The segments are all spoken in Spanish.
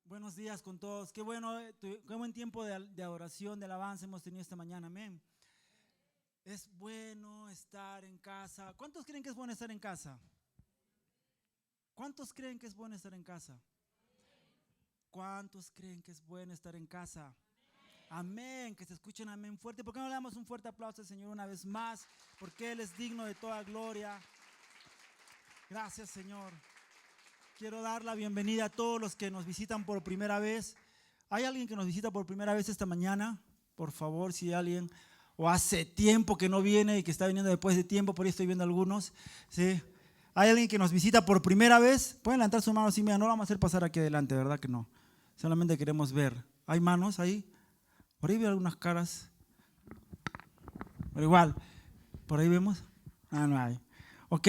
Buenos días con todos. Qué bueno, qué buen tiempo de adoración, de alabanza hemos tenido esta mañana. Amén. Es bueno estar en casa. ¿Cuántos creen que es bueno estar en casa? ¿Cuántos creen que es bueno estar en casa? ¿Cuántos creen que es bueno estar en casa? Amén. Que se escuchen amén fuerte. ¿Por qué no le damos un fuerte aplauso al Señor una vez más? Porque Él es digno de toda gloria. Gracias, Señor. Quiero dar la bienvenida a todos los que nos visitan por primera vez. ¿Hay alguien que nos visita por primera vez esta mañana? Por favor, si hay alguien, o hace tiempo que no viene y que está viniendo después de tiempo, por ahí estoy viendo algunos. ¿Sí? ¿Hay alguien que nos visita por primera vez? Pueden levantar su mano así, mira, no lo vamos a hacer pasar aquí adelante, ¿verdad que no? Solamente queremos ver. ¿Hay manos ahí? Por ahí veo algunas caras. Pero igual, ¿por ahí vemos? No hay. Ok.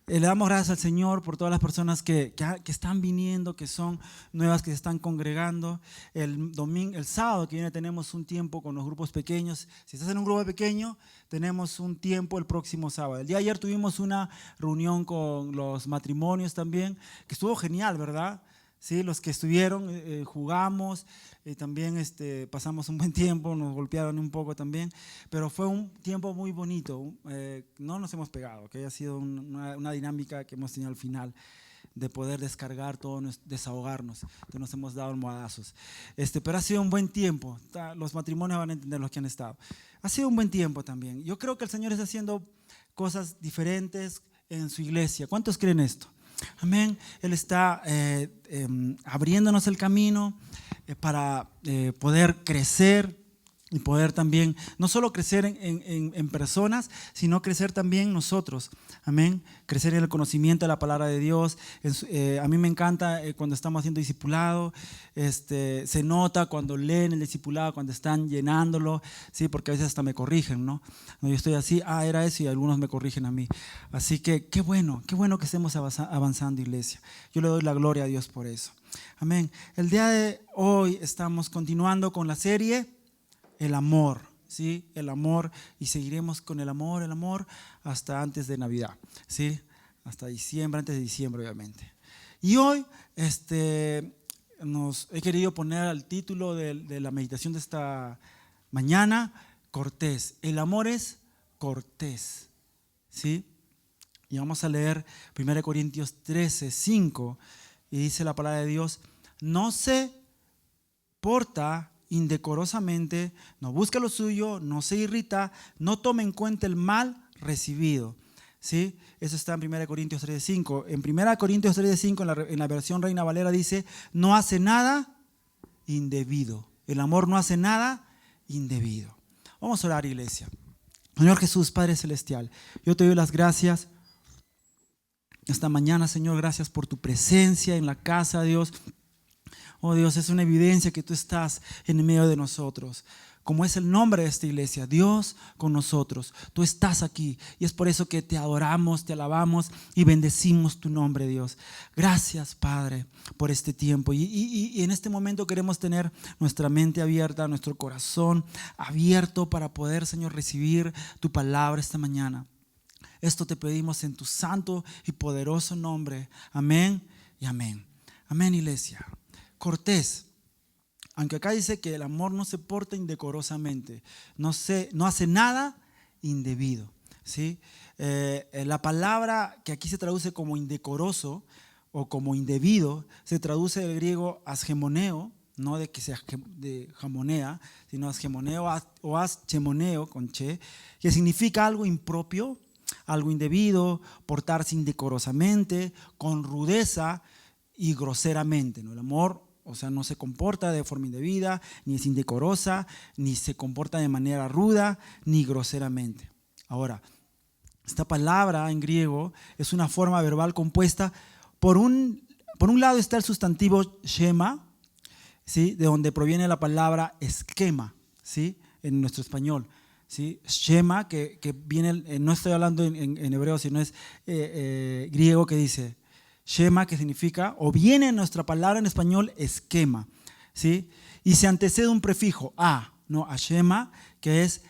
Le damos gracias al Señor por todas las personas que están viniendo, que son nuevas, que se están congregando. El sábado que viene tenemos un tiempo con los grupos pequeños. Si estás en un grupo pequeño, tenemos un tiempo el próximo sábado. El día de ayer tuvimos una reunión con los matrimonios también, que estuvo genial, ¿verdad? Sí, los que estuvieron, jugamos, también pasamos un buen tiempo, nos golpearon un poco también, pero fue un tiempo muy bonito, no nos hemos pegado, que haya sido una dinámica que hemos tenido al final, de poder descargar todo, desahogarnos, entonces nos hemos dado almohadazos, pero ha sido un buen tiempo, los matrimonios van a entender los que han estado, ha sido un buen tiempo también. Yo creo que el Señor está haciendo cosas diferentes en su iglesia. ¿Cuántos creen esto? Amén. Él está abriéndonos el camino para poder crecer y poder también, no solo crecer en personas, sino crecer también nosotros. Amén. Crecer en el conocimiento de la palabra de Dios. A mí me encanta cuando estamos haciendo discipulado, se nota cuando leen el discipulado, cuando están llenándolo, ¿sí? Porque a veces hasta me corrigen, ¿no? Yo estoy así, era eso, y algunos me corrigen a mí. Así que qué bueno que estemos avanzando, iglesia. Yo le doy la gloria a Dios por eso. Amén. El día de hoy estamos continuando con la serie El amor, ¿sí? El amor, y seguiremos con el amor hasta antes de Navidad, ¿sí? Hasta diciembre, antes de diciembre obviamente. Y hoy he querido poner al título de la meditación de esta mañana, cortés. El amor es cortés, ¿sí? Y vamos a leer 1 Corintios 13:5, y dice la palabra de Dios: no se porta indecorosamente, no busca lo suyo, no se irrita, no toma en cuenta el mal recibido. ¿Sí? Eso está en 1 Corintios 13:5. En 1 Corintios 13:5, en la versión Reina Valera, dice: no hace nada indebido. El amor no hace nada indebido. Vamos a orar, iglesia. Señor Jesús, Padre Celestial, yo te doy las gracias esta mañana, Señor. Gracias por tu presencia en la casa, Dios. Oh Dios, es una evidencia que tú estás en medio de nosotros. Como es el nombre de esta iglesia, Dios con nosotros. Tú estás aquí y es por eso que te adoramos, te alabamos y bendecimos tu nombre, Dios. Gracias, Padre, por este tiempo. Y en este momento queremos tener nuestra mente abierta, nuestro corazón abierto para poder, Señor, recibir tu palabra esta mañana. Esto te pedimos en tu santo y poderoso nombre. Amén y amén. Amén, iglesia. Cortés, aunque acá dice que el amor no se porta indecorosamente, no hace nada indebido, ¿sí? La palabra que aquí se traduce como indecoroso o como indebido se traduce del griego asgemoneo, no de que sea de jamonea, sino asgemoneo o asgemoneo con che, que significa algo impropio, algo indebido, portarse indecorosamente, con rudeza y groseramente, ¿no? El amor, o sea, no se comporta de forma indebida, ni es indecorosa, ni se comporta de manera ruda, ni groseramente. Ahora, esta palabra en griego es una forma verbal compuesta. Por un lado está el sustantivo shema, ¿sí? De donde proviene la palabra esquema, ¿sí? En nuestro español, ¿sí? Shema, que viene, no estoy hablando en hebreo, sino es griego, que dice Shema, que significa, o viene en nuestra palabra en español, esquema, ¿sí? Y se antecede un prefijo a, ¿no? A Shema, que es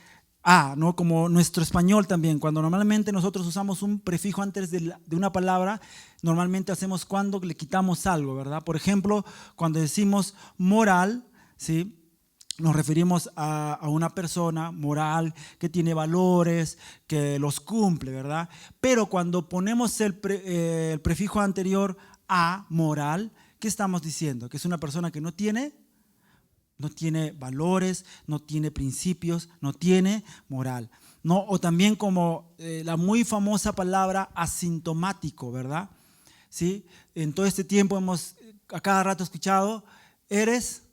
a, ¿no? Como nuestro español también, cuando normalmente nosotros usamos un prefijo antes de una palabra, normalmente hacemos cuando le quitamos algo, ¿verdad? Por ejemplo, cuando decimos moral, ¿sí? Nos referimos a una persona moral que tiene valores, que los cumple, ¿verdad? Pero cuando ponemos el prefijo anterior a moral, ¿qué estamos diciendo? Que es una persona que no tiene valores, no tiene principios, no tiene moral, ¿no? O también como la muy famosa palabra asintomático, ¿verdad? ¿Sí? En todo este tiempo hemos a cada rato escuchado, eres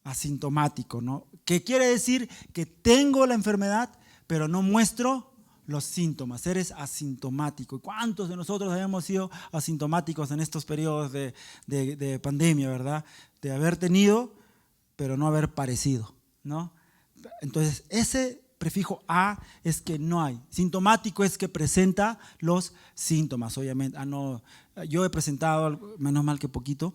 asintomático, ¿no? Que quiere decir que tengo la enfermedad, pero no muestro los síntomas. Eres asintomático. ¿Y cuántos de nosotros hemos sido asintomáticos en estos periodos de pandemia, verdad? De haber tenido, pero no haber parecido, ¿no? Entonces, ese prefijo a es que no hay. Sintomático es que presenta los síntomas, obviamente. No, yo he presentado, menos mal que poquito,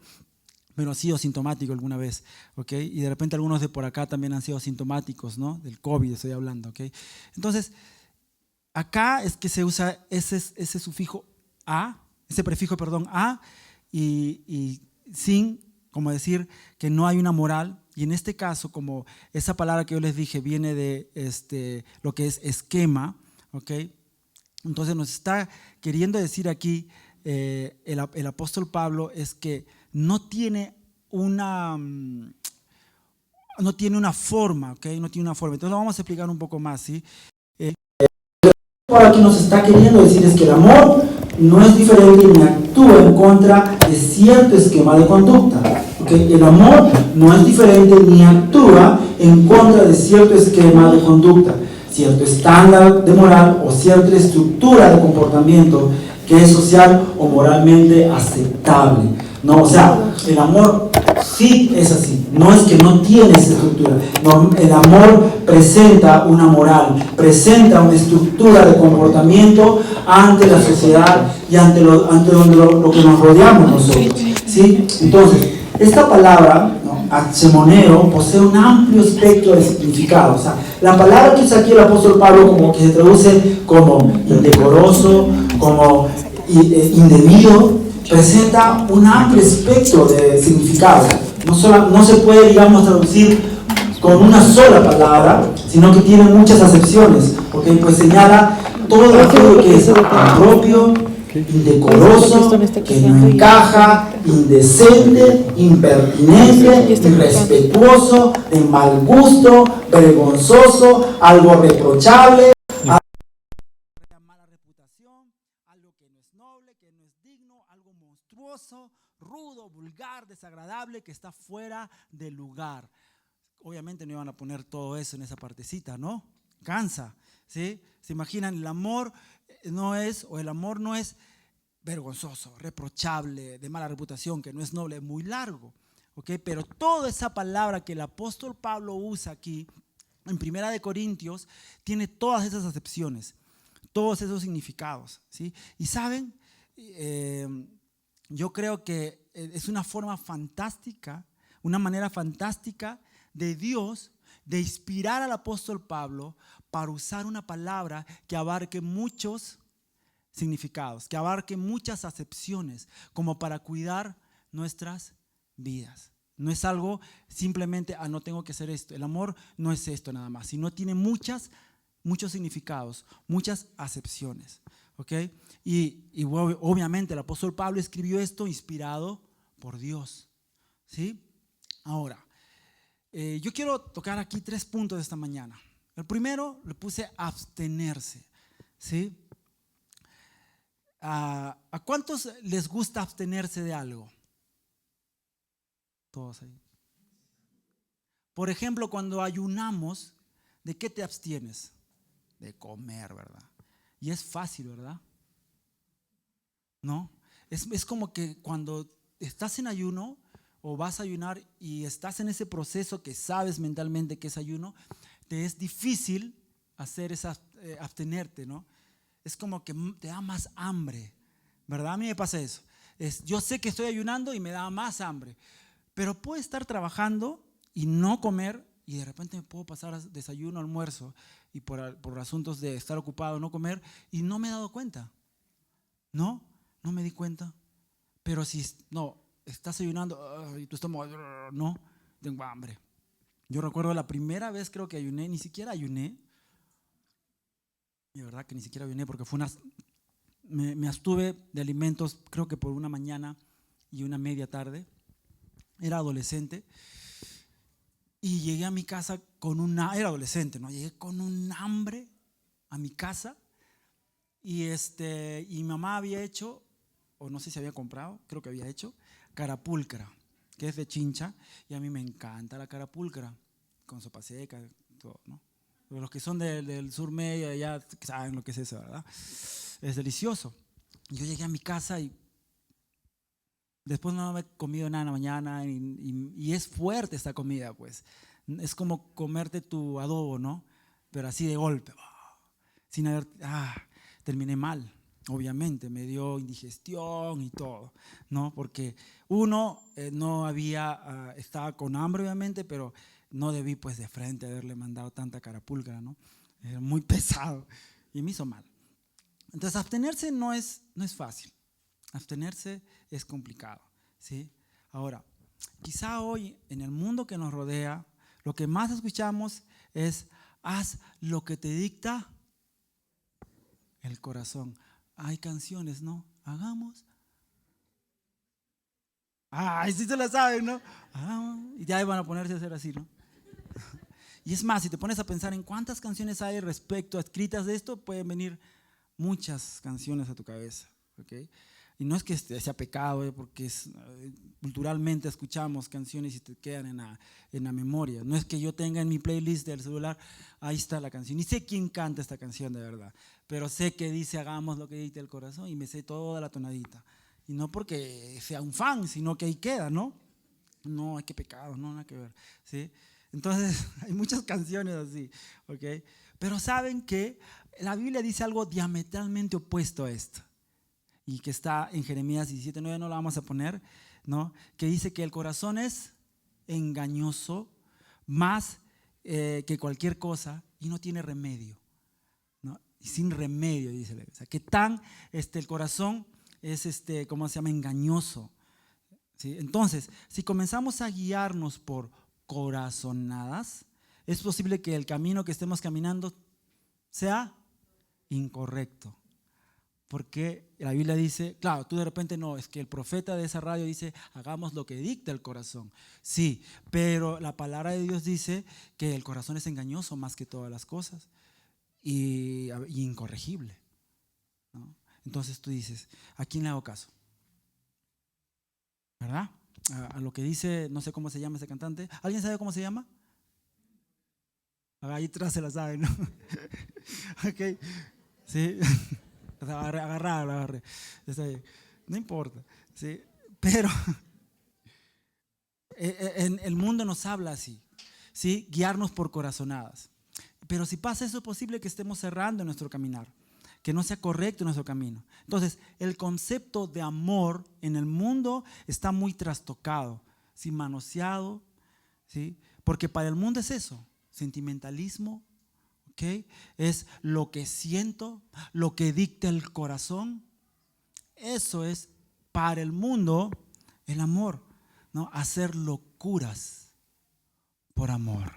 pero he sido sintomático alguna vez, ¿ok? Y de repente algunos de por acá también han sido sintomáticos, ¿no? Del COVID estoy hablando, ¿ok? Entonces, acá es que se usa ese sufijo a, ese prefijo, perdón, a, y sin, como decir que no hay una moral. Y en este caso, como esa palabra que yo les dije viene de lo que es esquema, ¿ok? Entonces nos está queriendo decir aquí el apóstol Pablo es que no tiene una forma, ¿ok? No tiene una forma. Entonces lo vamos a explicar un poco más, ¿sí? Ahora aquí nos está queriendo decir es que el amor no es diferente ni actúa en contra de cierto esquema de conducta. ¿Okay? El amor no es diferente ni actúa en contra de cierto esquema de conducta, cierto estándar de moral o cierta estructura de comportamiento que es social o moralmente aceptable. No, o sea, el amor sí es así, no es que no tiene esa estructura. No, el amor presenta una moral, presenta una estructura de comportamiento ante la sociedad y ante lo que nos rodeamos nosotros, ¿sí? Entonces, esta palabra, ¿no? Atsemoneo, posee un amplio espectro de significado. O sea, la palabra que usa aquí el apóstol Pablo como que se traduce como indecoroso, como indebido, presenta un amplio espectro de significado. No se puede, digamos, traducir con una sola palabra, sino que tiene muchas acepciones, porque pues señala todo aquello que es impropio, indecoroso, que no encaja, indecente, impertinente, irrespetuoso, de mal gusto, vergonzoso, algo reprochable, mala reputación, algo que no es noble, que no es digno, algo monstruoso, rudo, vulgar, desagradable, que está fuera de lugar. Obviamente no iban a poner todo eso en esa partecita, ¿no? Cansa, ¿sí? ¿Se imaginan? El amor no es vergonzoso, reprochable, de mala reputación, que no es noble, muy largo, ¿ok? Pero toda esa palabra que el apóstol Pablo usa aquí, en Primera de Corintios, tiene todas esas acepciones, todos esos significados, ¿sí? Y saben, yo creo que es una forma fantástica, una manera fantástica de Dios de inspirar al apóstol Pablo para usar una palabra que abarque muchos significados, que abarque muchas acepciones, como para cuidar nuestras vidas. No es algo simplemente, no tengo que hacer esto. El amor no es esto nada más, sino tiene muchos significados, muchas acepciones. ¿Ok? Y obviamente el apóstol Pablo escribió esto inspirado por Dios. ¿Sí? Ahora, yo quiero tocar aquí 3 puntos esta mañana. El primero le puse abstenerse. ¿Sí? ¿A cuántos les gusta abstenerse de algo? Todos ahí. Por ejemplo, cuando ayunamos, ¿de qué te abstienes? De comer, ¿verdad? Y es fácil, ¿verdad? ¿No? Es como que cuando estás en ayuno o vas a ayunar y estás en ese proceso que sabes mentalmente que es ayuno, te es difícil hacer abstenerte, ¿no? Es como que te da más hambre, ¿verdad? A mí me pasa eso. Yo sé que estoy ayunando y me da más hambre, pero puedo estar trabajando y no comer y de repente me puedo pasar desayuno, almuerzo, y por asuntos de estar ocupado, no comer, y no me he dado cuenta. No me di cuenta. Pero si no, estás ayunando y tu estómago, no, tengo hambre. Yo recuerdo la primera vez creo que ayuné, ni siquiera ayuné. De verdad que ni siquiera ayuné porque me abstuve de alimentos creo que por una mañana y una media tarde. Era adolescente y llegué a mi casa era adolescente, ¿no? Llegué con un hambre a mi casa y mi mamá había hecho, o no sé si había comprado, creo que había hecho carapulcra, que es de chincha, y a mí me encanta la carapulcra, con sopa seca, todo, ¿no? Los que son del sur medio ya saben lo que es eso, ¿verdad? Es delicioso. Yo llegué a mi casa y después no había comido nada en la mañana y es fuerte esta comida, pues. Es como comerte tu adobo, ¿no? Pero así de golpe, sin haber, terminé mal. Obviamente, me dio indigestión y todo, ¿no? Porque estaba con hambre obviamente, pero no debí pues de frente haberle mandado tanta carapulcra, ¿no? Era muy pesado y me hizo mal. Entonces abstenerse no es fácil, abstenerse es complicado, ¿sí? Ahora, quizá hoy en el mundo que nos rodea, lo que más escuchamos es haz lo que te dicta el corazón. Hay canciones, ¿no? Hagamos. Sí se la saben, ¿no? Y ya van a ponerse a hacer así, ¿no? Y es más, si te pones a pensar en cuántas canciones hay respecto a escritas de esto, pueden venir muchas canciones a tu cabeza, ¿ok? Y no es que sea pecado, porque culturalmente escuchamos canciones y te quedan en la memoria. No es que yo tenga en mi playlist del celular, ahí está la canción. Y sé quién canta esta canción de verdad, pero sé que dice hagamos lo que dicte el corazón y me sé toda la tonadita. Y no porque sea un fan, sino que ahí queda, ¿no? No, hay que pecado, no, nada que ver, ¿sí? Entonces, hay muchas canciones así, ¿ok? Pero saben que la Biblia dice algo diametralmente opuesto a esto. Y que está en Jeremías 17:9, no la vamos a poner, ¿no? Que dice que el corazón es engañoso más que cualquier cosa y no tiene remedio, ¿no? Y sin remedio, dice la Biblia. O sea, que el corazón es, ¿cómo se llama? Engañoso, ¿sí? Entonces, si comenzamos a guiarnos por corazonadas, es posible que el camino que estemos caminando sea incorrecto. Porque la Biblia dice, claro, tú de repente no, es que el profeta de esa radio dice, hagamos lo que dicta el corazón. Sí, pero la palabra de Dios dice que el corazón es engañoso más que todas las cosas y incorregible, ¿no? Entonces tú dices, ¿a quién le hago caso? ¿Verdad? A lo que dice, no sé cómo se llama ese cantante. ¿Alguien sabe cómo se llama? Ahí atrás se la sabe, ¿no? Ok, sí. Agarré. No importa, ¿sí? Pero el mundo nos habla así, ¿sí? Guiarnos por corazonadas. Pero si pasa eso, es posible que estemos cerrando nuestro caminar, que no sea correcto nuestro camino. Entonces, el concepto de amor en el mundo está muy trastocado, ¿sí? Manoseado, ¿sí? Porque para el mundo es eso, sentimentalismo, ¿okay? Es lo que siento, lo que dicta el corazón. Eso es para el mundo el amor, ¿no? Hacer locuras por amor,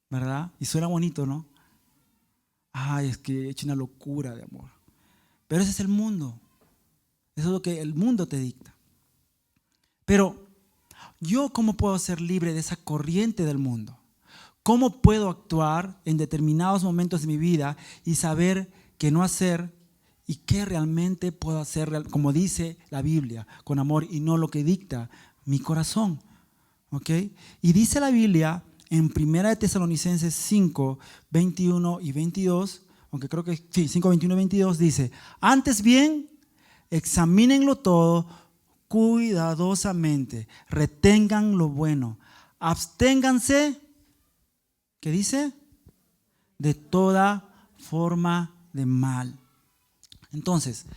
¿verdad? Y suena bonito, ¿no? Es que he hecho una locura de amor. Pero ese es el mundo. Eso es lo que el mundo te dicta. Pero ¿yo cómo puedo ser libre de esa corriente del mundo? ¿Cómo puedo actuar en determinados momentos de mi vida y saber qué no hacer y qué realmente puedo hacer, como dice la Biblia, con amor y no lo que dicta mi corazón? ¿Ok? Y dice la Biblia en 1 Tesalonicenses 5, 21 y 22, aunque creo que sí, 5, 21 y 22, dice, antes bien, examínenlo todo cuidadosamente, retengan lo bueno, absténganse, ¿qué dice? De toda forma de mal. Entonces,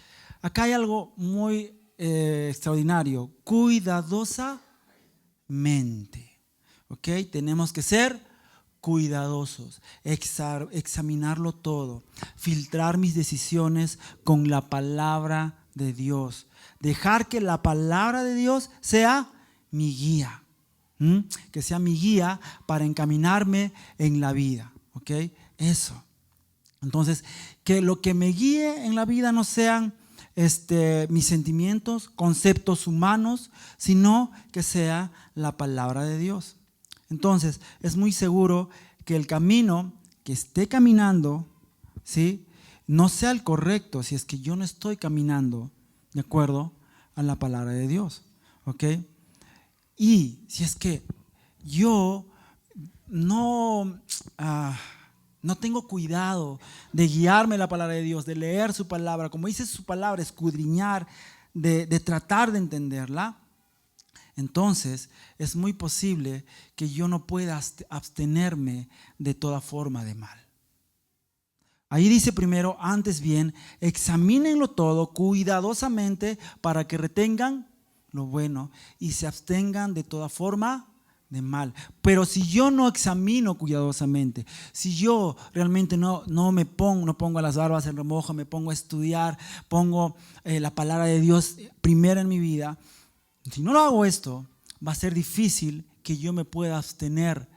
acá hay algo muy extraordinario. Cuidadosamente. ¿ok? Tenemos que ser cuidadosos, examinarlo todo, filtrar mis decisiones con la palabra de Dios, dejar que la palabra de Dios sea mi guía, que sea mi guía para encaminarme en la vida, ¿ok? Eso. Entonces, que lo que me guíe en la vida no sean mis sentimientos, conceptos humanos, sino que sea la palabra de Dios. Entonces, es muy seguro que el camino que esté caminando, ¿sí?, no sea el correcto si es que yo no estoy caminando de acuerdo a la palabra de Dios, ¿ok? Y si es que yo no tengo cuidado de guiarme la palabra de Dios, de leer su palabra, como dice su palabra, escudriñar, de tratar de entenderla, entonces es muy posible que yo no pueda abstenerme de toda forma de mal. Ahí dice primero, antes bien, examínenlo todo cuidadosamente para que retengan lo bueno y se abstengan de toda forma de mal. Pero si yo no examino cuidadosamente, si yo realmente no pongo las barbas en remojo, me pongo a estudiar, pongo la palabra de Dios primero en mi vida, si no lo hago esto, va a ser difícil que yo me pueda abstener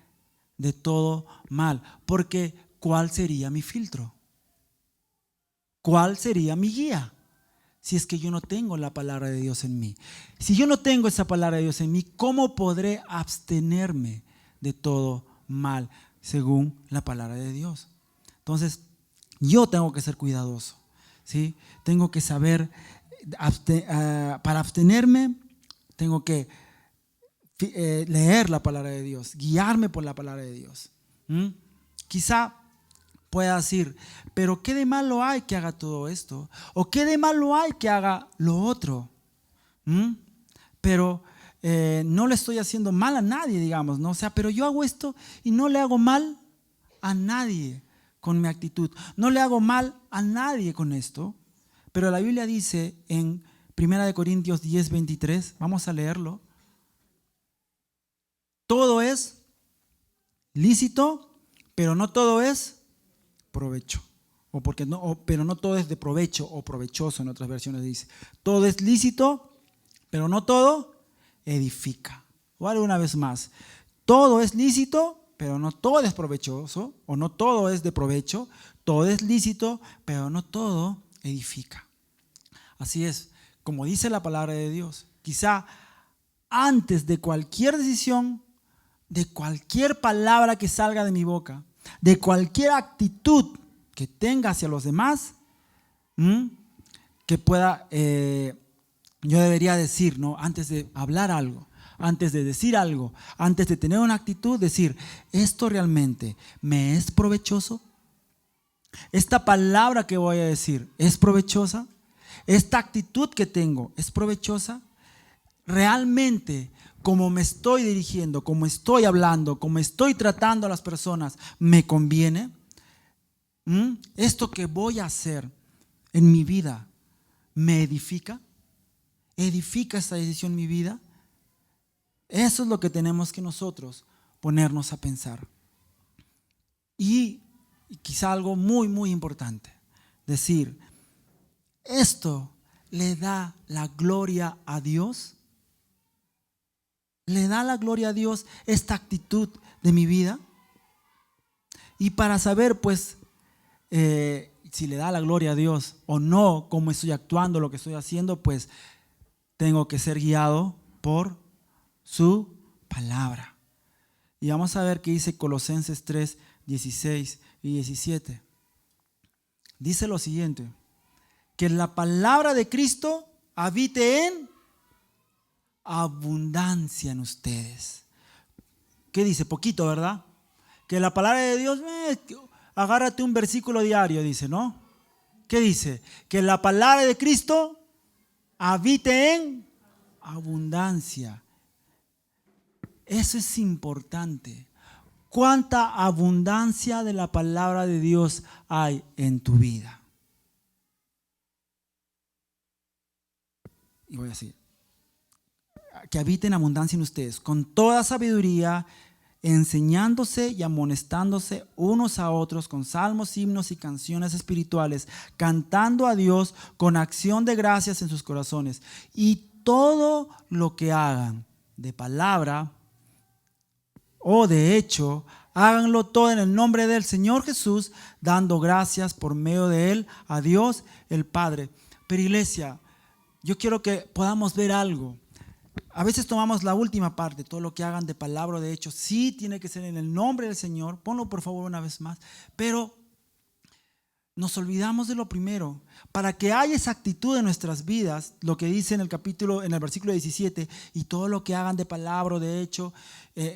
de todo mal. Porque ¿cuál sería mi filtro? ¿Cuál sería mi guía? Si es que yo no tengo la palabra de Dios en mí. Si yo no tengo esa palabra de Dios en mí, ¿cómo podré abstenerme de todo mal según la palabra de Dios? Entonces, yo tengo que ser cuidadoso, ¿sí? Tengo que saber, para abstenerme, tengo que leer la palabra de Dios, guiarme por la palabra de Dios. Quizá pueda decir, pero ¿qué de malo hay que haga todo esto? ¿O qué de malo hay que haga lo otro? Pero no le estoy haciendo mal a nadie, digamos, ¿no? O sea, pero yo hago esto y no le hago mal a nadie con mi actitud. No le hago mal a nadie con esto. Pero la Biblia dice en 1 Corintios 10:23, vamos a leerlo. Todo es lícito, pero no todo es provecho. Pero no todo es de provecho o provechoso, en otras versiones dice. Todo es lícito, pero no todo edifica. O alguna vez más, todo es lícito, pero no todo es provechoso, o no todo es de provecho. Todo es lícito, pero no todo edifica. Así es, como dice la palabra de Dios. Quizá antes de cualquier decisión, de cualquier palabra que salga de mi boca, de cualquier actitud que tenga hacia los demás, que pueda, yo debería decir, ¿no? Antes de hablar algo, antes de decir algo, antes de tener una actitud, decir, ¿esto realmente me es provechoso? ¿Esta palabra que voy a decir es provechosa? ¿Esta actitud que tengo es provechosa? ¿Realmente como me estoy dirigiendo, como estoy hablando, como estoy tratando a las personas, me conviene? ¿Esto que voy a hacer en mi vida me edifica? ¿Edifica esta decisión en mi vida? Eso es lo que tenemos que nosotros ponernos a pensar. Y quizá algo muy, muy importante, decir, ¿esto le da la gloria a Dios? ¿Le da la gloria a Dios esta actitud de mi vida? Y para saber, pues, si le da la gloria a Dios o no, cómo estoy actuando, lo que estoy haciendo, pues tengo que ser guiado por su palabra. Y vamos a ver qué dice Colosenses 3, 16 y 17. Dice lo siguiente, que la palabra de Cristo habite en abundancia en ustedes. ¿Qué dice? Poquito, ¿verdad? Que la palabra de Dios, agárrate un versículo diario, dice, ¿no? ¿Qué dice? Que la palabra de Cristo habite en abundancia. Eso es importante. ¿Cuánta abundancia de la palabra de Dios hay en tu vida? voy a decir, que habite en abundancia en ustedes, con toda sabiduría enseñándose y amonestándose unos a otros con salmos, himnos y canciones espirituales, cantando a Dios con acción de gracias en sus corazones. Y todo lo que hagan de palabra o de hecho, háganlo todo en el nombre del Señor Jesús, dando gracias por medio de Él a Dios el Padre. Pero iglesia, yo quiero que podamos ver algo. A veces tomamos la última parte, todo lo que hagan de palabra o de hecho. Sí tiene que ser en el nombre del Señor. Ponlo por favor una vez más. Pero nos olvidamos de lo primero. Para que haya esa actitud en nuestras vidas, lo que dice en el versículo 17, y todo lo que hagan de palabra o de hecho,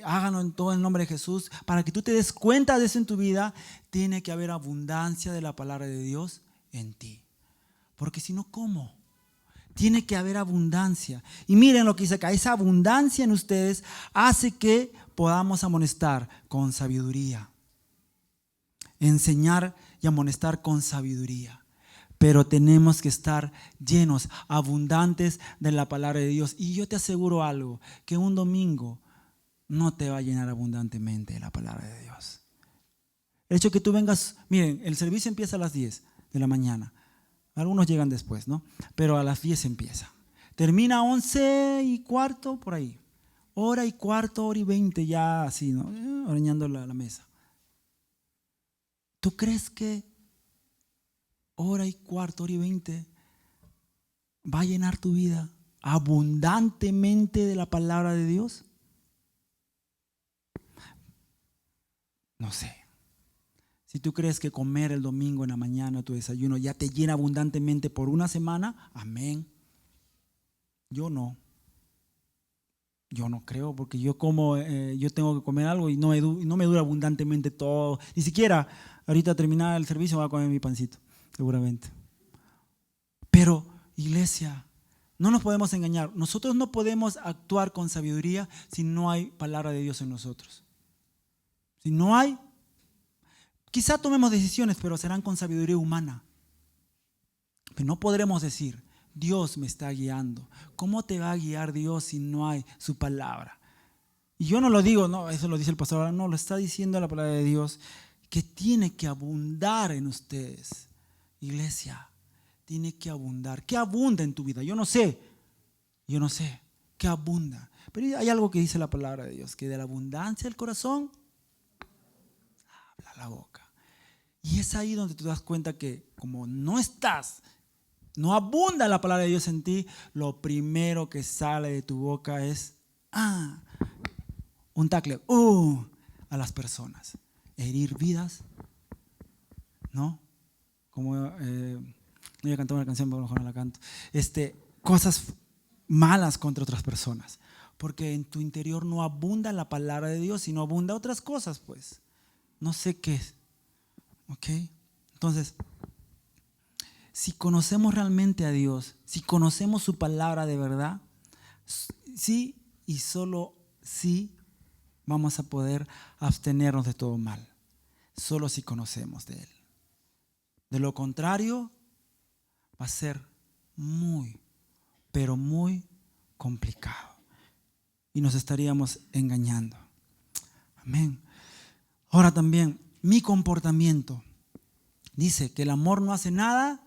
háganlo en todo el nombre de Jesús. Para que tú te des cuenta de eso en tu vida, tiene que haber abundancia de la palabra de Dios en ti. Porque si no, ¿cómo? Tiene que haber abundancia. Y miren lo que dice acá, esa abundancia en ustedes hace que podamos amonestar con sabiduría. Enseñar y amonestar con sabiduría. Pero tenemos que estar llenos, abundantes de la palabra de Dios. Y yo te aseguro algo, que un domingo no te va a llenar abundantemente de la palabra de Dios. El hecho que tú vengas, miren, el servicio empieza a las 10 de la mañana. Algunos llegan después, ¿no? Pero a las 10 empieza. Termina 11:15 por ahí. 1:15, 1:20 ya así, ¿no? Arañando la mesa. ¿Tú crees que 1:15, 1:20 va a llenar tu vida abundantemente de la palabra de Dios? No sé. Si tú crees que comer el domingo en la mañana tu desayuno ya te llena abundantemente por una semana, amén. Yo no creo, porque yo tengo que comer algo y no me dura abundantemente todo. Ni siquiera ahorita terminar el servicio voy a comer mi pancito, seguramente. Pero, iglesia, no nos podemos engañar. Nosotros no podemos actuar con sabiduría si no hay palabra de Dios en nosotros. Si no hay, quizá tomemos decisiones, pero serán con sabiduría humana. Pero no podremos decir, Dios me está guiando. ¿Cómo te va a guiar Dios si no hay su palabra? Y yo no lo digo, no, eso lo dice el pastor, no, lo está diciendo la palabra de Dios, que tiene que abundar en ustedes. Iglesia, tiene que abundar. ¿Qué abunda en tu vida? Yo no sé, ¿qué abunda? Pero hay algo que dice la palabra de Dios, que de la abundancia del corazón habla la boca. Y es ahí donde te das cuenta que como no abunda la palabra de Dios en ti, lo primero que sale de tu boca es un tackle a las personas, herir vidas, ¿no? Como yo voy a cantar una canción, pero mejor no la canto. Cosas malas contra otras personas, porque en tu interior no abunda la palabra de Dios, sino abunda otras cosas, pues. No sé qué es. ¿Ok? Entonces, si conocemos realmente a Dios, si conocemos su palabra de verdad, sí y solo sí vamos a poder abstenernos de todo mal. Solo si conocemos de Él. De lo contrario, va a ser muy, pero muy complicado. Y nos estaríamos engañando. Amén. Ahora también, mi comportamiento. Dice que el amor no hace nada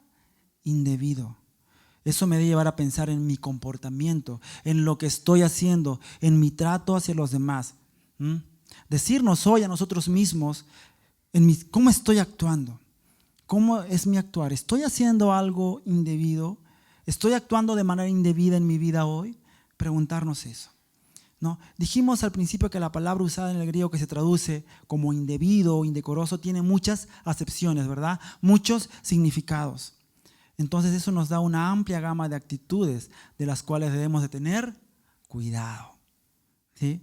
indebido. Eso me debe llevar a pensar en mi comportamiento, en lo que estoy haciendo, en mi trato hacia los demás. Decirnos hoy a nosotros mismos, ¿cómo estoy actuando? ¿Cómo es mi actuar? ¿Estoy haciendo algo indebido? ¿Estoy actuando de manera indebida en mi vida hoy? Preguntarnos eso, ¿no? Dijimos al principio que la palabra usada en el griego que se traduce como indebido o indecoroso tiene muchas acepciones, ¿verdad? Muchos significados. Entonces eso nos da una amplia gama de actitudes de las cuales debemos de tener cuidado, ¿sí?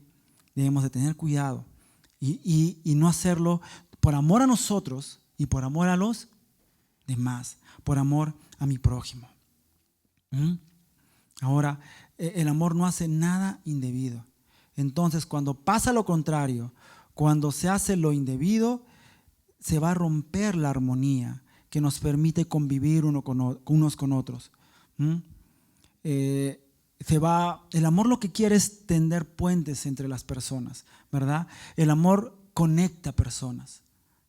Debemos de tener cuidado y no hacerlo por amor a nosotros y por amor a los demás, por amor a mi prójimo. Ahora, el amor no hace nada indebido. Entonces, cuando pasa lo contrario, cuando se hace lo indebido, se va a romper la armonía que nos permite convivir unos con otros. el amor lo que quiere es tender puentes entre las personas, ¿verdad? El amor conecta personas.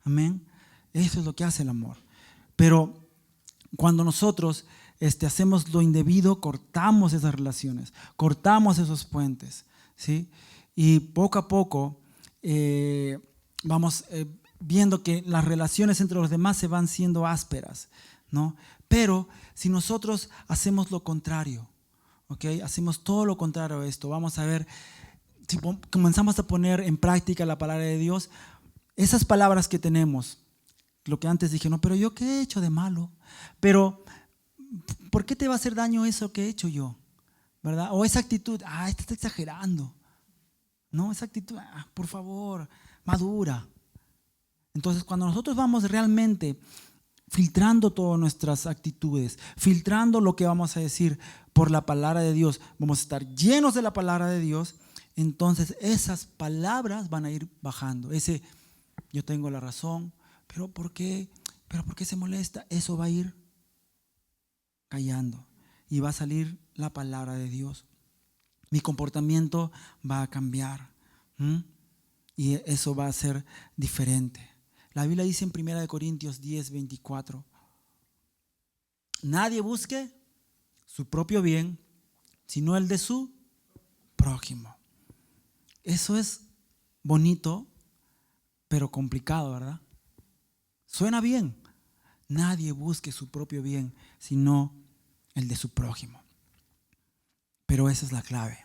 Amén. Eso es lo que hace el amor. Pero cuando nosotros hacemos lo indebido, cortamos esas relaciones, cortamos esos puentes, ¿sí? Y poco a poco vamos viendo que las relaciones entre los demás se van siendo ásperas, ¿no? Pero si nosotros hacemos lo contrario, ¿ok? Hacemos todo lo contrario a esto, vamos a ver, si comenzamos a poner en práctica la palabra de Dios, esas palabras que tenemos, lo que antes dije, no, pero yo qué he hecho de malo, pero ¿por qué te va a hacer daño eso que he hecho yo? ¿Verdad? O esa actitud, este está exagerando. No, esa actitud, por favor, madura. Entonces, cuando nosotros vamos realmente filtrando todas nuestras actitudes, filtrando lo que vamos a decir por la palabra de Dios, vamos a estar llenos de la palabra de Dios, entonces esas palabras van a ir bajando. Ese, yo tengo la razón, pero ¿por qué? ¿Pero por qué se molesta? Eso va a ir callando y va a salir la palabra de Dios. Mi comportamiento va a cambiar. Y eso va a ser diferente. La Biblia dice en 1 Corintios 10:24, nadie busque su propio bien, sino el de su prójimo. Eso es bonito, pero complicado, ¿verdad? Suena bien. Nadie busque su propio bien, sino el de su prójimo. Pero esa es la clave.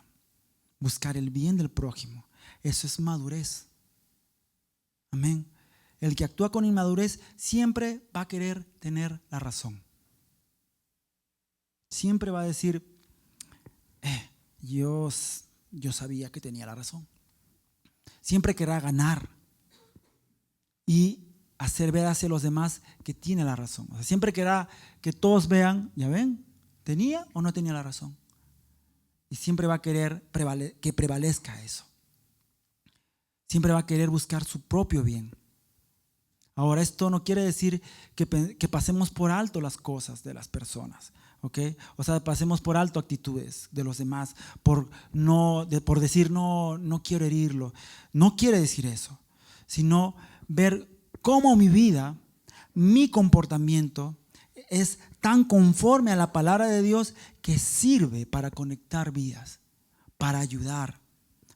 Buscar el bien del prójimo. Eso es madurez. Amén. El que actúa con inmadurez siempre va a querer tener la razón. Siempre va a decir, yo sabía que tenía la razón. Siempre querrá ganar y hacer ver hacia los demás que tiene la razón. O sea, siempre querrá que todos vean, ya ven, ¿tenía o no tenía la razón? Y siempre va a querer que prevalezca eso. Siempre va a querer buscar su propio bien. Ahora, esto no quiere decir que pasemos por alto las cosas de las personas, ¿ok? O sea, pasemos por alto actitudes de los demás, por decir no quiero herirlo. No quiere decir eso, sino ver cómo mi vida, mi comportamiento es tan conforme a la palabra de Dios que sirve para conectar vidas, para ayudar,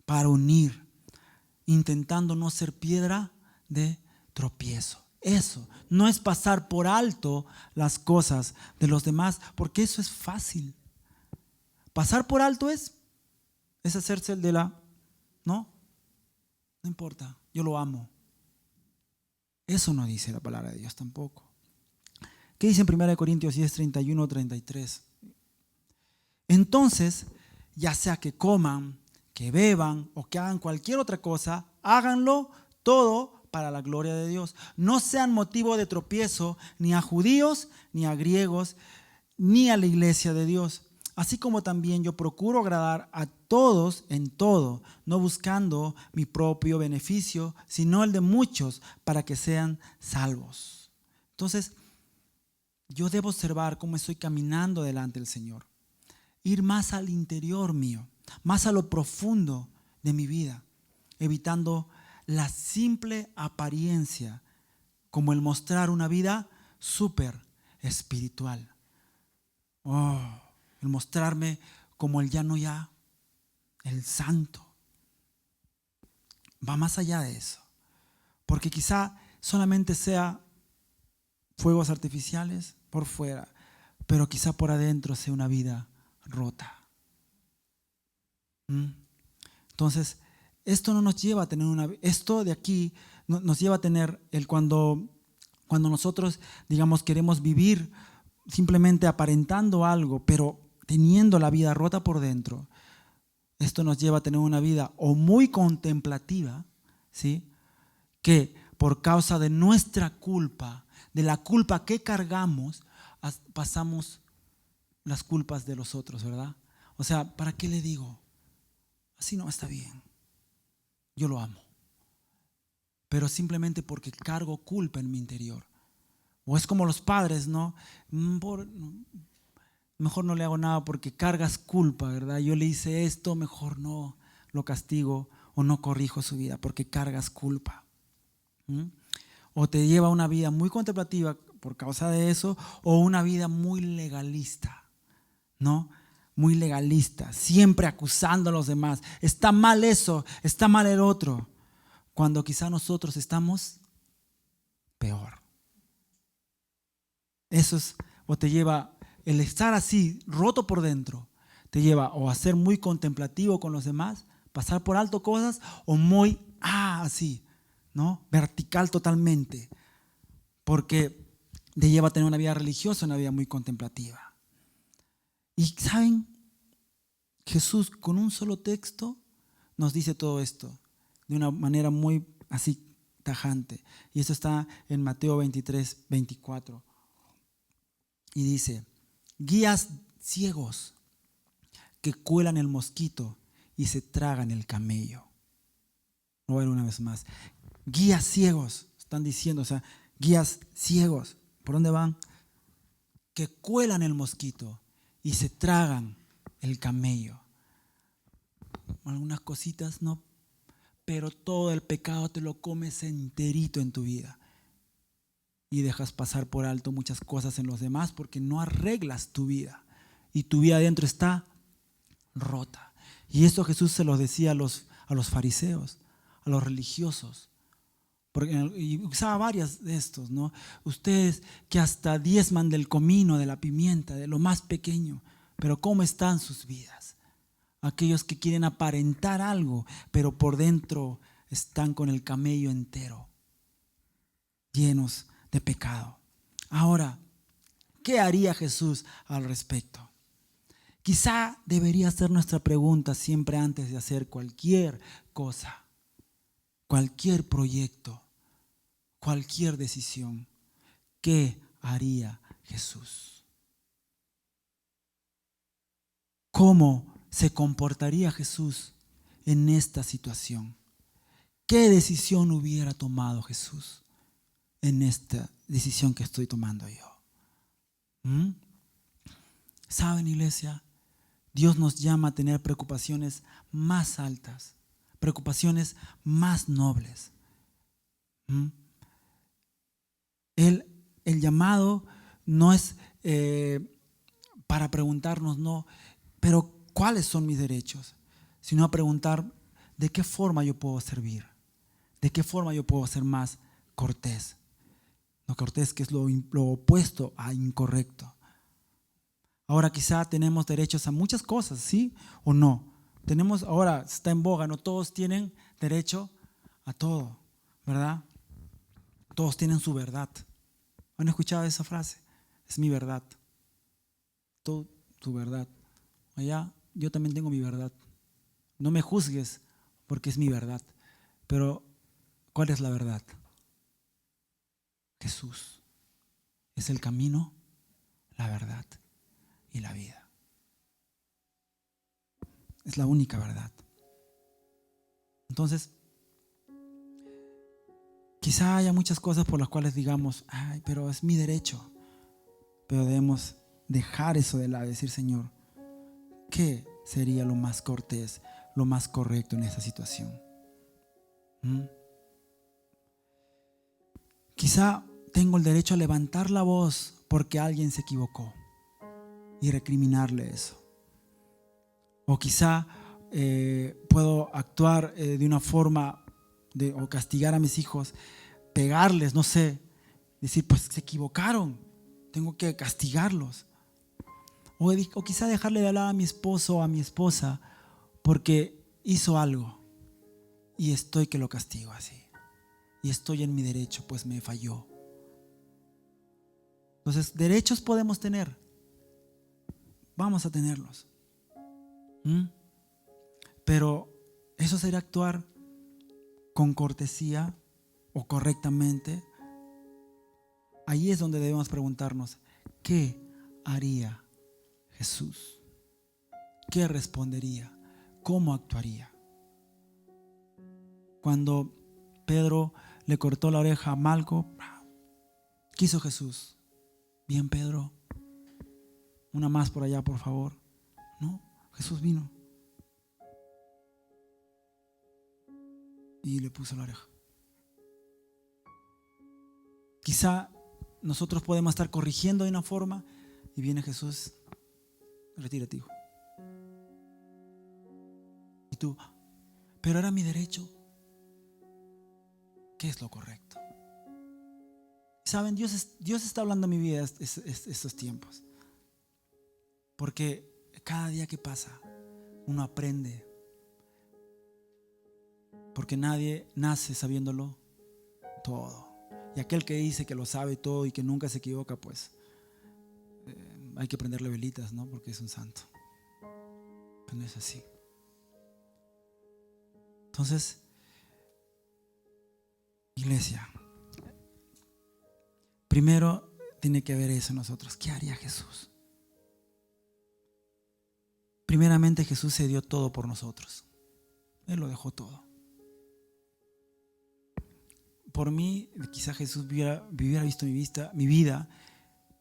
para unir, intentando no ser piedra de tropiezo. Eso no es pasar por alto las cosas de los demás, porque eso es fácil. Pasar por alto es hacerse el de no importa, yo lo amo. Eso no dice la palabra de Dios tampoco. ¿Qué dice en 1 Corintios 10:31-33? Entonces, ya sea que coman, que beban o que hagan cualquier otra cosa, háganlo todo para la gloria de Dios. No sean motivo de tropiezo ni a judíos, ni a griegos, ni a la iglesia de Dios. Así como también yo procuro agradar a todos en todo, no buscando mi propio beneficio, sino el de muchos, para que sean salvos. Entonces, yo debo observar cómo estoy caminando delante del Señor. Ir más al interior mío, más a lo profundo de mi vida, evitando la simple apariencia, como el mostrar una vida súper espiritual. El mostrarme como el ya no ya, el santo. Va más allá de eso. Porque quizá solamente sea fuegos artificiales por fuera, pero quizá por adentro sea una vida rota. Entonces, esto no nos lleva a tener esto de aquí nos lleva a tener cuando nosotros, digamos, queremos vivir simplemente aparentando algo, pero teniendo la vida rota por dentro. Esto nos lleva a tener una vida o muy contemplativa, ¿sí? Que por causa de nuestra culpa, de la culpa que cargamos, pasamos las culpas de los otros, ¿verdad? O sea, ¿para qué le digo? Así no está bien. Yo lo amo. Pero simplemente porque cargo culpa en mi interior. O es como los padres, ¿no? mejor no le hago nada porque cargas culpa, ¿verdad? Yo le hice esto, mejor no lo castigo o no corrijo su vida porque cargas culpa. O te lleva a una vida muy contemplativa por causa de eso, o una vida muy legalista, ¿no? Muy legalista, siempre acusando a los demás. Está mal eso, está mal el otro, cuando quizá nosotros estamos peor. Eso es, o te lleva, el estar así, roto por dentro, te lleva o a ser muy contemplativo con los demás, pasar por alto cosas, o muy, así, ¿no? Vertical totalmente, porque te lleva a tener una vida religiosa, una vida muy contemplativa. Y ¿saben? Jesús con un solo texto nos dice todo esto de una manera muy así tajante. Y eso está en Mateo 23, 24. Y dice, guías ciegos que cuelan el mosquito y se tragan el camello. Lo voy a ver una vez más. Guías ciegos, están diciendo, o sea, guías ciegos. ¿Por dónde van? Que cuelan el mosquito y se tragan el camello. Algunas cositas no, pero todo el pecado te lo comes enterito en tu vida. Y dejas pasar por alto muchas cosas en los demás porque no arreglas tu vida. Y tu vida adentro está rota. Y esto Jesús se lo decía a los fariseos, a los religiosos. Y usaba varias de estos, ¿no? Ustedes que hasta diezman del comino, de la pimienta, de lo más pequeño, pero ¿cómo están sus vidas? Aquellos que quieren aparentar algo, pero por dentro están con el camello entero, llenos de pecado. Ahora, ¿qué haría Jesús al respecto? Quizá debería ser nuestra pregunta siempre antes de hacer cualquier cosa, cualquier proyecto, cualquier decisión. ¿Qué haría Jesús? ¿Cómo se comportaría Jesús en esta situación? ¿Qué decisión hubiera tomado Jesús en esta decisión que estoy tomando yo? ¿Saben, iglesia? Dios nos llama a tener preocupaciones más altas, preocupaciones más nobles. El llamado no es para preguntarnos, no, pero ¿cuáles son mis derechos? Sino a preguntar de qué forma yo puedo servir, de qué forma yo puedo ser más cortés. No cortés, que es lo opuesto a incorrecto. Ahora quizá tenemos derechos a muchas cosas, ¿sí o no? Tenemos, ahora está en boga, no todos tienen derecho a todo, ¿verdad? Todos tienen su verdad. ¿Han escuchado esa frase? Es mi verdad. Todo tu verdad. Allá yo también tengo mi verdad. No me juzgues porque es mi verdad. Pero ¿cuál es la verdad? Jesús es el camino, la verdad y la vida. Es la única verdad. Entonces, quizá haya muchas cosas por las cuales digamos, ay, pero es mi derecho. Pero debemos dejar eso de lado y decir, Señor, ¿qué sería lo más cortés, lo más correcto en esa situación? Quizá tengo el derecho a levantar la voz porque alguien se equivocó y recriminarle eso. O quizá puedo actuar de una forma o castigar a mis hijos, pegarles, no sé, decir, pues se equivocaron, tengo que castigarlos. O quizá dejarle de hablar a mi esposo o a mi esposa porque hizo algo y estoy que lo castigo así. Y estoy en mi derecho, pues me falló. Entonces, derechos podemos tener. Vamos a tenerlos. Pero eso sería actuar con cortesía o correctamente. Ahí es donde debemos preguntarnos, ¿qué haría Jesús? ¿Qué respondería? ¿Cómo actuaría? Cuando Pedro le cortó la oreja a Malco, ¿qué hizo Jesús? Bien, Pedro, Una más por allá, por favor. No, Jesús vino y le puso la oreja. Quizá nosotros podemos estar corrigiendo de una forma y viene Jesús, retírate, hijo. Y tú, pero era mi derecho. ¿Qué es lo correcto? Saben, Dios está hablando en mi vida estos tiempos. Porque cada día que pasa, uno aprende. Porque nadie nace sabiéndolo todo. Y aquel que dice que lo sabe todo y que nunca se equivoca, pues hay que prenderle velitas, ¿no? Porque es un santo. Pero no es así. Entonces, iglesia, primero tiene que haber eso en nosotros. ¿Qué haría Jesús? Primeramente, Jesús se dio todo por nosotros. Él lo dejó todo. Por mí, quizá Jesús hubiera visto mi vida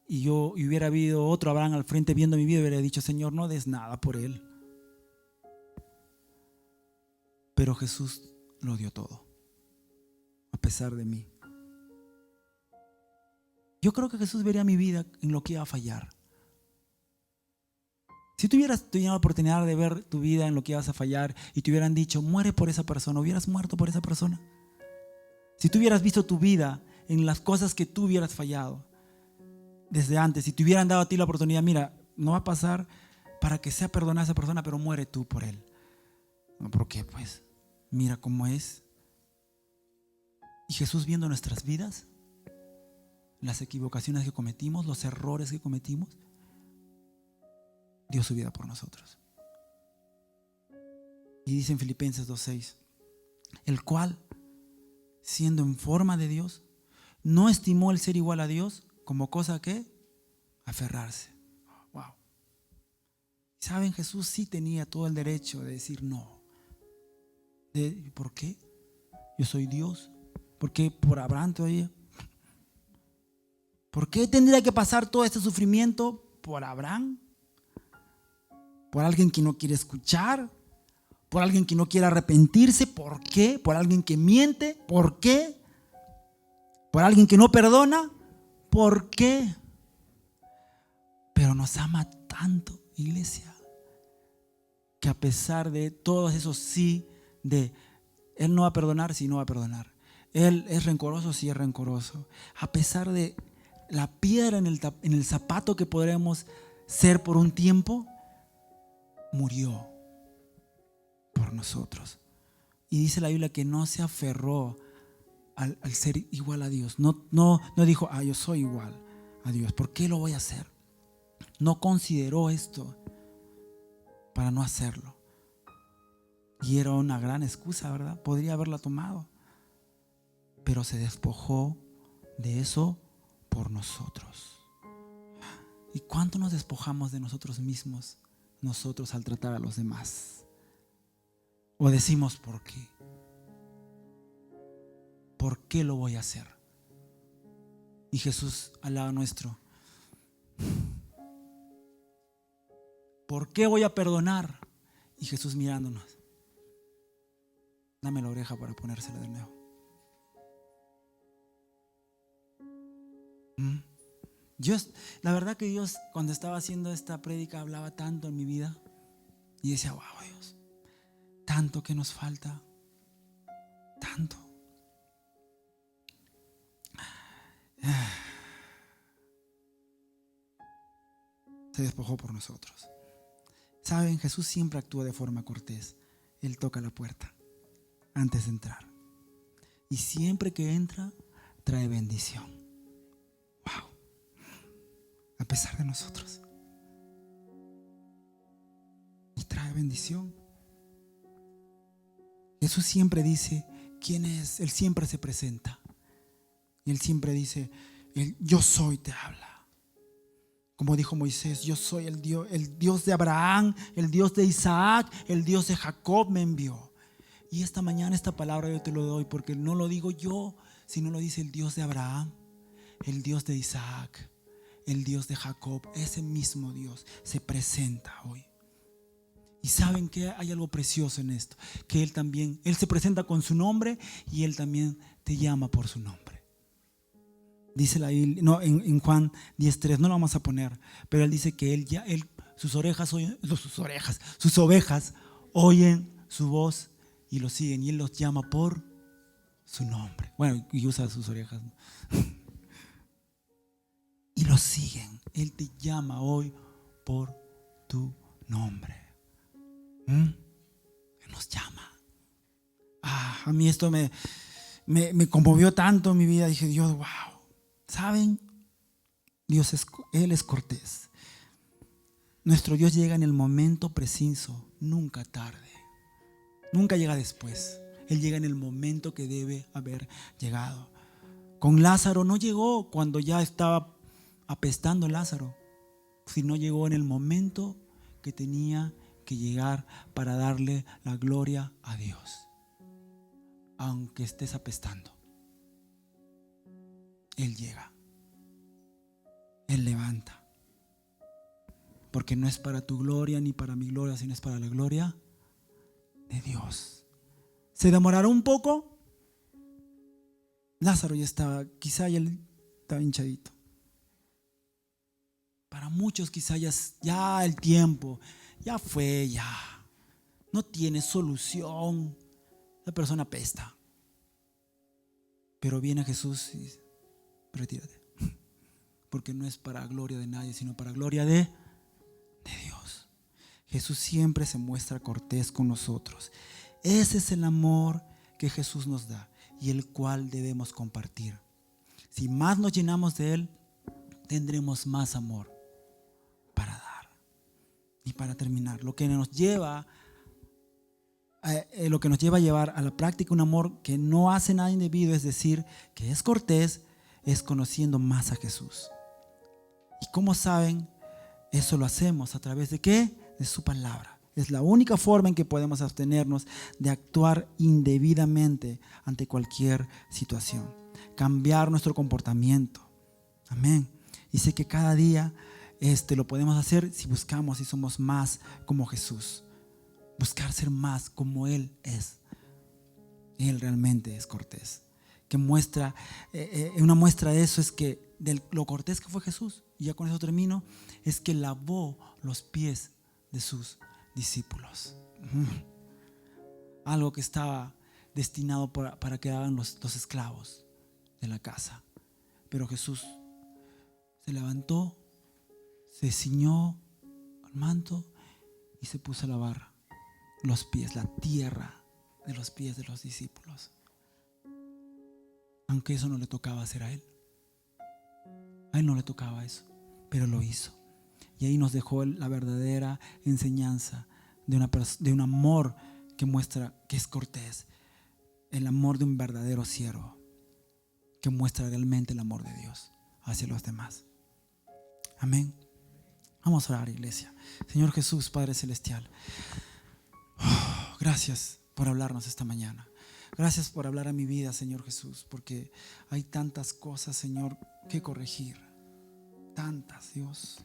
y yo hubiera habido otro Abraham al frente viendo mi vida y hubiera dicho, Señor, no des nada por él. Pero Jesús lo dio todo, a pesar de mí. Yo creo que Jesús vería mi vida en lo que iba a fallar. Si tuvieras tenido la oportunidad de ver tu vida en lo que ibas a fallar y te hubieran dicho, muere por esa persona, hubieras muerto por esa persona. Si tú hubieras visto tu vida en las cosas que tú hubieras fallado desde antes, si te hubieran dado a ti la oportunidad, mira, no va a pasar para que sea perdonada esa persona, pero muere tú por él. No, ¿por qué? Pues mira cómo es. Y Jesús viendo nuestras vidas, las equivocaciones que cometimos, los errores que cometimos, dio su vida por nosotros. Y dice en Filipenses 2:6, el cual, siendo en forma de Dios, no estimó el ser igual a Dios como cosa que aferrarse. Wow. ¿Saben? Jesús sí tenía todo el derecho de decir no. ¿Por qué? Yo soy Dios. ¿Por qué por Abraham todavía? ¿Por qué tendría que pasar todo este sufrimiento por Abraham? ¿Por alguien que no quiere escuchar? ¿Por alguien que no quiere arrepentirse? ¿Por qué? ¿Por alguien que miente? ¿Por qué? ¿Por alguien que no perdona? ¿Por qué? Pero nos ama tanto, iglesia, que a pesar de todos esos sí, de Él no va a perdonar, sí no va a perdonar. Él es rencoroso, sí es rencoroso. A pesar de la piedra en el zapato que podremos ser por un tiempo, murió por nosotros. Y dice la Biblia que no se aferró al ser igual a Dios. No dijo, yo soy igual a Dios, ¿por qué lo voy a hacer? No consideró esto para no hacerlo. Y era una gran excusa, ¿verdad? Podría haberla tomado, pero se despojó de eso por nosotros. ¿Y cuánto nos despojamos de nosotros mismos, nosotros al tratar a los demás? O decimos, ¿por qué? ¿Por qué lo voy a hacer? Y Jesús al lado nuestro, ¿por qué voy a perdonar? Y Jesús mirándonos, dame la oreja para ponérsela de nuevo. La verdad que Dios, cuando estaba haciendo esta prédica, hablaba tanto en mi vida y decía, wow, Dios, tanto que nos falta, tanto. Se despojó por nosotros. Saben, Jesús siempre actúa de forma cortés. Él toca la puerta antes de entrar. Y siempre que entra, trae bendición. Wow. A pesar de nosotros. Y trae bendición. Jesús siempre dice quién es. Él siempre se presenta. Y Él siempre dice, yo soy, te habla. Como dijo Moisés, yo soy el Dios de Abraham, el Dios de Isaac, el Dios de Jacob me envió. Y esta mañana esta palabra yo te lo doy porque no lo digo yo, sino lo dice el Dios de Abraham, el Dios de Isaac, el Dios de Jacob, ese mismo Dios, se presenta hoy. Y saben que hay algo precioso en esto, que Él se presenta con su nombre y Él también te llama por su nombre. Dice la Biblia, no, en Juan 10:3, no lo vamos a poner, pero Él dice que sus ovejas oyen su voz y lo siguen, y Él los llama por su nombre. Bueno, y usa sus orejas, ¿no? Y los siguen. Él te llama hoy por tu nombre. Él nos llama. A mí esto me conmovió tanto en mi vida. Dije, Dios, wow. ¿Saben? Él es cortés. Nuestro Dios llega en el momento preciso, nunca tarde. Nunca llega después. Él llega en el momento que debe haber llegado. Con Lázaro no llegó cuando ya estaba apestando Lázaro, sino llegó en el momento que tenía que llegar para darle la gloria a Dios. Aunque estés apestando, Él llega. Él levanta. Porque no es para tu gloria ni para mi gloria, sino es para la gloria de Dios. ¿Se demorará un poco? Lázaro ya estaba, quizá ya estaba hinchadito. Para muchos quizá ya el tiempo ya fue, ya no tiene solución. La persona apesta. Pero viene Jesús y dice, retírate. Porque no es para gloria de nadie, sino para gloria de Dios. Jesús siempre se muestra cortés con nosotros. Ese es el amor que Jesús nos da y el cual debemos compartir. Si más nos llenamos de Él, tendremos más amor para dar. Y para terminar, lo que nos lleva a llevar a la práctica un amor que no hace nada indebido, es decir, que es cortés, es conociendo más a Jesús. ¿Y cómo saben? Eso lo hacemos a través de ¿qué? De su palabra. Es la única forma en que podemos abstenernos de actuar indebidamente ante cualquier situación. Cambiar nuestro comportamiento. Amén. Y sé que cada día lo podemos hacer si buscamos y somos más como Jesús. Buscar ser más como Él es. Él realmente es cortés. Una muestra de eso es que de lo cortés que fue Jesús, y ya con eso termino, es que lavó los pies de sus discípulos. Algo que estaba destinado para que hagan los esclavos de la casa. Pero Jesús se levantó, se ciñó el manto y se puso a lavar los pies, la tierra de los pies de los discípulos. Aunque eso no le tocaba hacer a Él. A Él no le tocaba eso, pero lo hizo. Y ahí nos dejó la verdadera enseñanza de un amor que muestra que es cortés. El amor de un verdadero siervo que muestra realmente el amor de Dios hacia los demás. Amén. Vamos a orar, iglesia. Señor Jesús, Padre Celestial, gracias por hablarnos esta mañana. Gracias por hablar a mi vida, Señor Jesús, porque hay tantas cosas, Señor, que corregir. Tantas, Dios.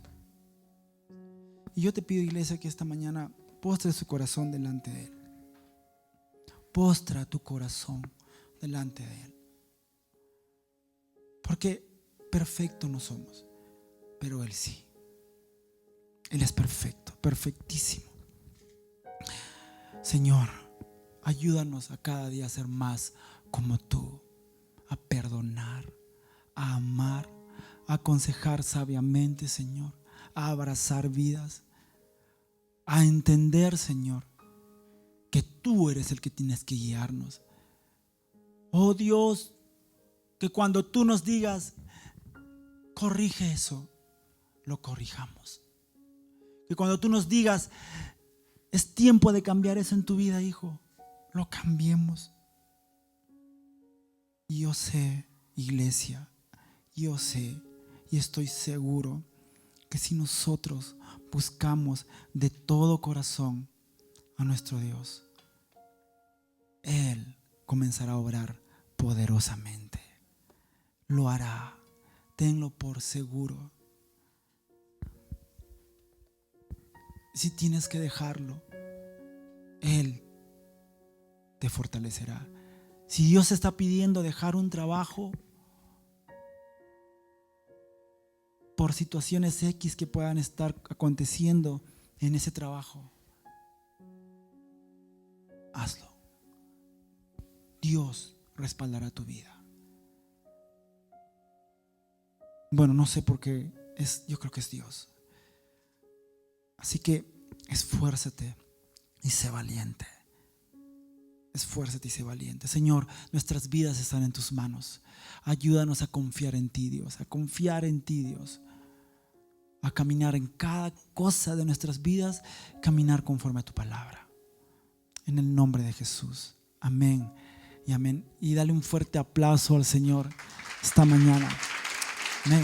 Y yo te pido, iglesia, que esta mañana postres su corazón delante de Él. Postra tu corazón delante de Él. Porque perfecto no somos, pero Él sí. Él es perfecto, perfectísimo. Señor, ayúdanos a cada día a ser más como tú, a perdonar, a amar, a aconsejar sabiamente, Señor, a abrazar vidas, a entender, Señor, que tú eres el que tienes que guiarnos. Oh Dios, que cuando tú nos digas, corrige eso, lo corrijamos. Que cuando tú nos digas, es tiempo de cambiar eso en tu vida, hijo, lo cambiemos. Y yo sé, iglesia, yo sé y estoy seguro que si nosotros buscamos de todo corazón a nuestro Dios, Él comenzará a obrar poderosamente. Lo hará, tenlo por seguro. Si tienes que dejarlo, Él te fortalecerá. Si Dios está pidiendo dejar un trabajo por situaciones X que puedan estar aconteciendo en ese trabajo, hazlo. Dios respaldará tu vida. Bueno, no sé por qué, yo creo que es Dios. Así que esfuérzate y sé valiente. Esfuérzate y sé valiente. Señor, nuestras vidas están en tus manos. Ayúdanos a confiar en ti, Dios. A confiar en ti, Dios. A caminar en cada cosa de nuestras vidas. Caminar conforme a tu palabra. En el nombre de Jesús. Amén y amén. Y dale un fuerte aplauso al Señor esta mañana. Amén.